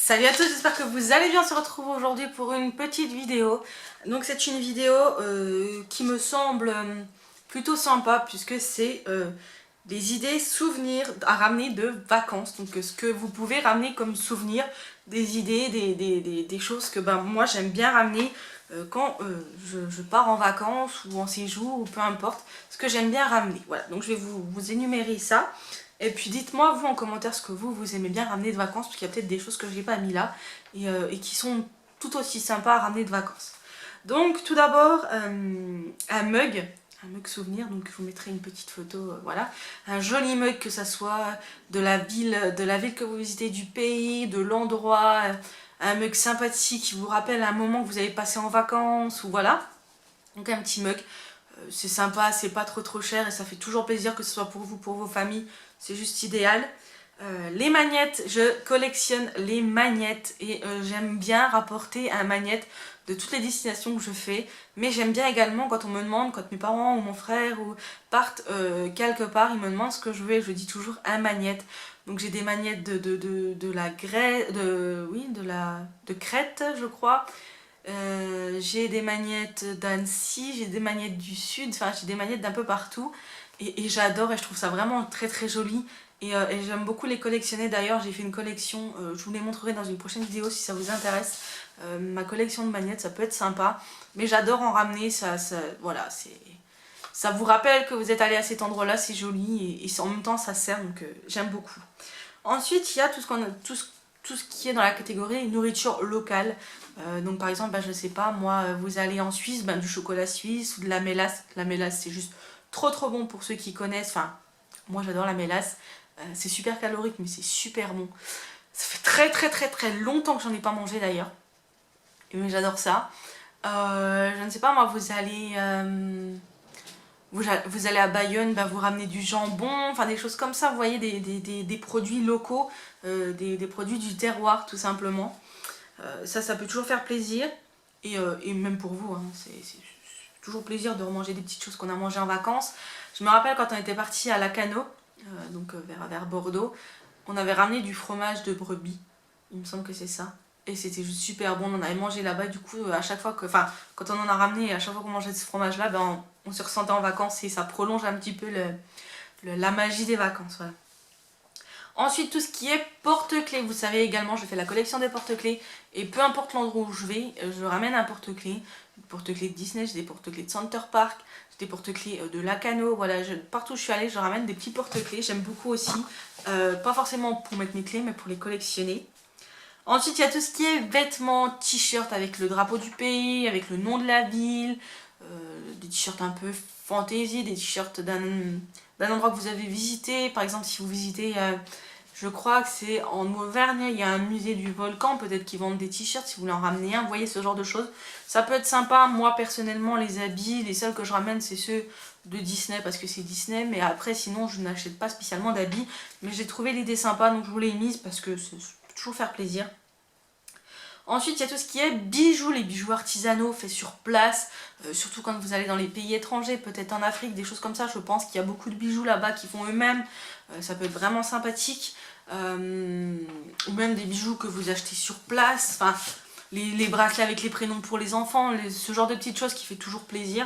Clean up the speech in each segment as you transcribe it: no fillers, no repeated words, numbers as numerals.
Salut à tous, j'espère que vous allez bien. On se retrouve aujourd'hui pour une petite vidéo. Donc c'est une vidéo qui me semble plutôt sympa puisque c'est des idées souvenirs à ramener de vacances. Donc ce que vous pouvez ramener comme souvenir, des idées, des choses que moi j'aime bien ramener quand je pars en vacances ou en séjour ou peu importe. Ce que j'aime bien ramener. Voilà, donc je vais vous énumérer ça. Et puis dites-moi vous en commentaire ce que vous aimez bien ramener de vacances, parce qu'il y a peut-être des choses que j'ai pas mis là et qui sont tout aussi sympas à ramener de vacances. Donc tout d'abord un mug souvenir, donc je vous mettrai une petite photo, voilà. Un joli mug, que ça soit de la ville que vous visitez, du pays, de l'endroit, un mug sympathique qui vous rappelle un moment que vous avez passé en vacances, ou voilà. Donc un petit mug. C'est sympa, c'est pas trop cher et ça fait toujours plaisir, que ce soit pour vous, pour vos familles, c'est juste idéal. Les magnettes, je collectionne les magnettes et j'aime bien rapporter un magnette de toutes les destinations que je fais, mais j'aime bien également quand on me demande, quand mes parents ou mon frère partent quelque part, ils me demandent ce que je veux et je dis toujours un magnette. Donc j'ai des magnettes de la Grèce, de Crète je crois. J'ai des magnettes d'Annecy, j'ai des magnettes du sud, enfin j'ai des magnettes d'un peu partout et j'adore et je trouve ça vraiment très joli et j'aime beaucoup les collectionner. D'ailleurs j'ai fait une collection, je vous les montrerai dans une prochaine vidéo si ça vous intéresse. Ma collection de magnettes, ça peut être sympa, mais j'adore en ramener, voilà, ça vous rappelle que vous êtes allé à cet endroit là, c'est joli et en même temps ça sert, donc j'aime beaucoup. Ensuite il y a tout ce qui est dans la catégorie nourriture locale. Donc par exemple, je sais pas, moi, vous allez en Suisse, du chocolat suisse ou de la mélasse. La mélasse, c'est juste trop bon pour ceux qui connaissent. Enfin, moi j'adore la mélasse. C'est super calorique, mais c'est super bon. Ça fait très longtemps que j'en ai pas mangé d'ailleurs. Mais j'adore ça. Je ne sais pas, moi, vous allez à Bayonne, vous ramenez du jambon, enfin des choses comme ça, vous voyez, des produits locaux, des produits du terroir tout simplement. Ça peut toujours faire plaisir et même pour vous, hein, c'est toujours plaisir de remanger des petites choses qu'on a mangées en vacances. Je me rappelle quand on était parti à Lacanau, donc vers Bordeaux, on avait ramené du fromage de brebis, il me semble que c'est ça. Et c'était juste super bon, on avait mangé là-bas, du coup à chaque fois que, enfin quand on en a ramené, à chaque fois qu'on mangeait ce fromage là, on se ressentait en vacances et ça prolonge un petit peu la magie des vacances, voilà. Ensuite, tout ce qui est porte-clés, vous savez également, je fais la collection des porte-clés et peu importe l'endroit où je vais, je ramène un porte-clés. Des porte-clés de Disney, j'ai des porte-clés de Center Park, j'ai des porte-clés de Lacanau, voilà, partout où je suis allée, je ramène des petits porte-clés, j'aime beaucoup aussi, pas forcément pour mettre mes clés, mais pour les collectionner. Ensuite, il y a tout ce qui est vêtements, t-shirts avec le drapeau du pays, avec le nom de la ville, des t-shirts un peu fantaisie, des t-shirts d'un endroit que vous avez visité. Par exemple, si vous visitez, je crois que c'est en Auvergne, il y a un musée du volcan, peut-être qu'ils vendent des t-shirts si vous voulez en ramener un. Vous voyez, ce genre de choses. Ça peut être sympa. Moi, personnellement, les habits, les seuls que je ramène, c'est ceux de Disney parce que c'est Disney. Mais après, sinon, je n'achète pas spécialement d'habits. Mais j'ai trouvé l'idée sympa, donc je vous l'ai mise parce que ça peut toujours faire plaisir. Ensuite, il y a tout ce qui est bijoux, les bijoux artisanaux faits sur place, surtout quand vous allez dans les pays étrangers, peut-être en Afrique, des choses comme ça. Je pense qu'il y a beaucoup de bijoux là-bas qui font eux-mêmes, ça peut être vraiment sympathique. Ou même des bijoux que vous achetez sur place, enfin, les bracelets avec les prénoms pour les enfants, ce genre de petites choses qui fait toujours plaisir.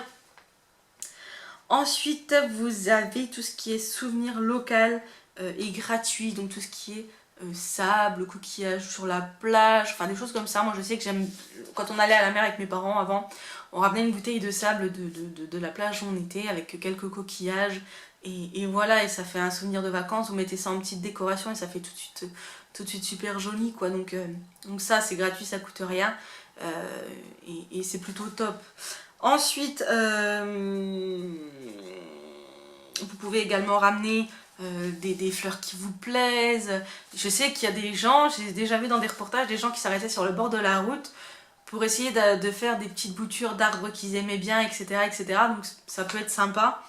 Ensuite, vous avez tout ce qui est souvenir local et gratuit, donc tout ce qui est sable, coquillage sur la plage, enfin des choses comme ça. Moi je sais que j'aime, quand on allait à la mer avec mes parents avant, on ramenait une bouteille de sable de la plage où on était avec quelques coquillages et voilà, et ça fait un souvenir de vacances. Vous mettez ça en petite décoration et ça fait tout de suite super joli quoi. Donc ça c'est gratuit, ça coûte rien et c'est plutôt top. Ensuite vous pouvez également ramener des fleurs qui vous plaisent. Je sais qu'il y a des gens, j'ai déjà vu dans des reportages, des gens qui s'arrêtaient sur le bord de la route pour essayer de faire des petites boutures d'arbres qu'ils aimaient bien, etc., etc. Donc ça peut être sympa.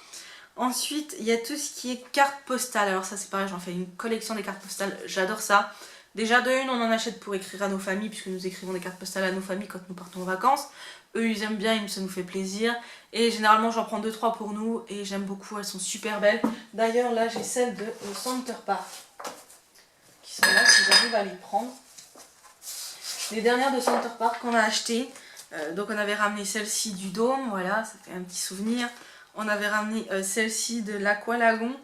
Ensuite, il y a tout ce qui est cartes postales. Alors ça c'est pareil, j'en fais une collection des cartes postales, j'adore ça. Déjà de une, on en achète pour écrire à nos familles, puisque nous écrivons des cartes postales à nos familles quand nous partons en vacances. Eux ils aiment bien, ça nous fait plaisir. Et généralement j'en prends 2-3 pour nous et j'aime beaucoup, elles sont super belles. D'ailleurs là j'ai celles de Center Park qui sont là, si j'arrive à les prendre. les dernières de Center Park qu'on a achetées. Donc on avait ramené celle-ci du Dôme, voilà, ça fait un petit souvenir. On avait ramené celle-ci de l'Aqualagon.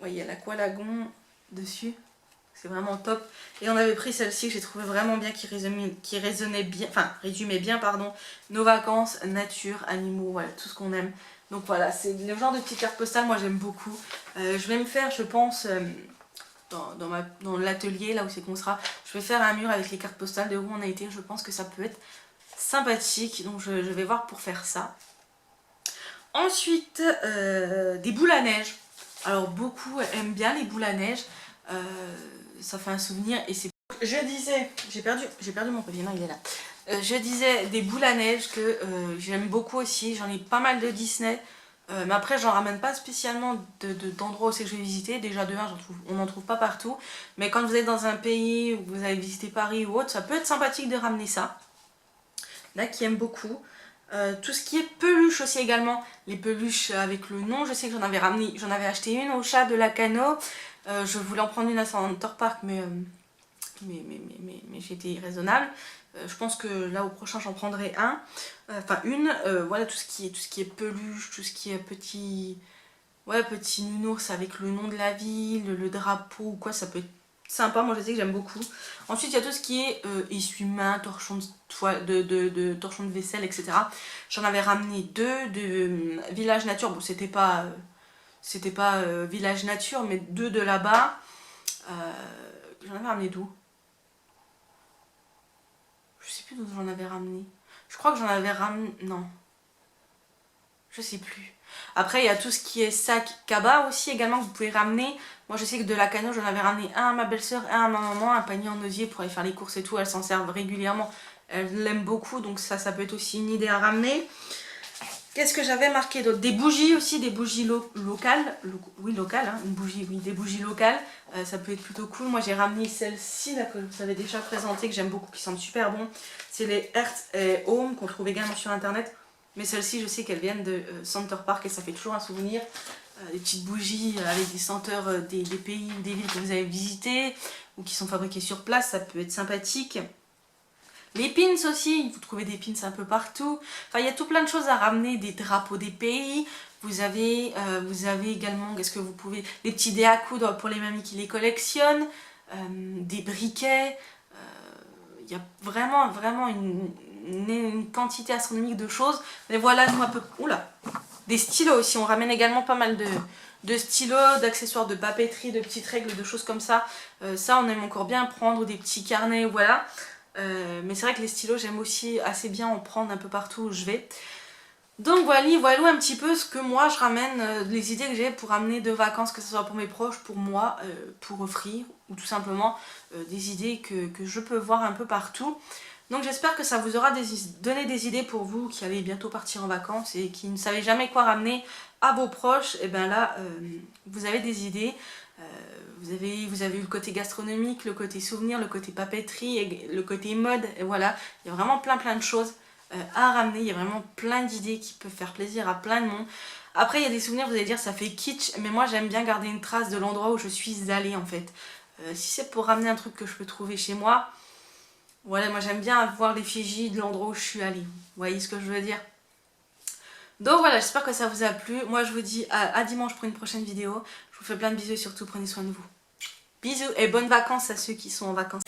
Il y a l'Aqualagon dessus. C'est vraiment top. Et on avait pris celle-ci que j'ai trouvé vraiment bien, qui résumait bien, pardon, nos vacances, nature, animaux, voilà, tout ce qu'on aime. Donc voilà, c'est le genre de petites cartes postales, moi j'aime beaucoup. Je vais me faire, je pense, dans l'atelier, là où c'est qu'on sera, je vais faire un mur avec les cartes postales de où on a été. Je pense que ça peut être sympathique, donc je vais voir pour faire ça. Ensuite, des boules à neige. Alors beaucoup aiment bien les boules à neige. Ça fait un souvenir et c'est... Je disais, j'ai perdu mon papier, non il est là. Je disais des boules à neige que j'aime beaucoup aussi, j'en ai pas mal de Disney. Mais après j'en ramène pas spécialement d'endroits où c'est que je vais visiter. Déjà de 1, on n'en trouve pas partout. Mais quand vous êtes dans un pays où vous allez visiter Paris ou autre, ça peut être sympathique de ramener ça. Il y en a qui aiment beaucoup. Tout ce qui est peluche aussi également, les peluches avec le nom, je sais que j'en avais acheté une au chat de Lacanau. Je voulais en prendre une à Center Park mais j'étais irraisonnable. Je pense que là au prochain j'en prendrai un, voilà, tout ce qui est peluche, tout ce qui est petit nounours avec le nom de la ville, le drapeau ou quoi, ça peut être sympa, moi je sais que j'aime beaucoup. Ensuite il y a tout ce qui est essuie-main, torchon torchon de vaisselle, etc. J'en avais ramené 2 de Village Nature, bon c'était pas Village Nature, mais 2 de là-bas. J'en avais ramené d'où? Je sais plus d'où j'en avais ramené. Je crois que j'en avais ramené... Non. Je sais plus. Après, il y a tout ce qui est sac cabas aussi également que vous pouvez ramener. Moi, je sais que de Lacanau, j'en avais ramené un à ma belle-sœur, un à ma maman, un panier en osier pour aller faire les courses et tout. Elles s'en servent régulièrement. Elles l'aiment beaucoup, donc ça peut être aussi une idée à ramener. Qu'est-ce que j'avais marqué d'autre? Des bougies aussi, des bougies locales. Oui, locales, hein, des bougies locales. Ça peut être plutôt cool. Moi, j'ai ramené celle-ci, là, que vous avez déjà présentée, que j'aime beaucoup, qui sentent super bon. C'est les Earth et Home, qu'on trouve également sur Internet. Mais celles-ci, je sais qu'elles viennent de Center Park et ça fait toujours un souvenir. Des petites bougies avec des senteurs des pays ou des villes que vous avez visitées ou qui sont fabriquées sur place, ça peut être sympathique. Les pins aussi, vous trouvez des pins un peu partout. Enfin, il y a tout plein de choses à ramener, des drapeaux des pays. Vous avez également, qu'est-ce que vous pouvez... des petits dés à coudre pour les mamies qui les collectionnent. Des briquets. Il y a vraiment une quantité astronomique de choses. Mais voilà, nous un peu... Oula! Des stylos aussi, on ramène également pas mal de stylos, d'accessoires de papeterie, de petites règles, de choses comme ça. Ça, on aime encore bien prendre des petits carnets, voilà. Mais c'est vrai que les stylos, j'aime aussi assez bien en prendre un peu partout où je vais. Donc voilà un petit peu ce que moi je ramène, les idées que j'ai pour amener de vacances, que ce soit pour mes proches, pour moi, pour offrir, ou tout simplement des idées que je peux voir un peu partout. Donc j'espère que ça vous aura donné des idées pour vous qui allez bientôt partir en vacances et qui ne savez jamais quoi ramener à vos proches. Et bien là, vous avez des idées. Vous avez eu le côté gastronomique, le côté souvenir, le côté papeterie, et le côté mode. Et voilà, il y a vraiment plein de choses à ramener. Il y a vraiment plein d'idées qui peuvent faire plaisir à plein de monde. Après, il y a des souvenirs, vous allez dire ça fait kitsch, mais moi j'aime bien garder une trace de l'endroit où je suis allée en fait. Si c'est pour ramener un truc que je peux trouver chez moi, voilà, moi j'aime bien avoir l'effigie de l'endroit où je suis allée. Vous voyez ce que je veux dire? Donc voilà, j'espère que ça vous a plu. Moi je vous dis à dimanche pour une prochaine vidéo. Je vous fais plein de bisous et surtout prenez soin de vous. Bisous et bonnes vacances à ceux qui sont en vacances.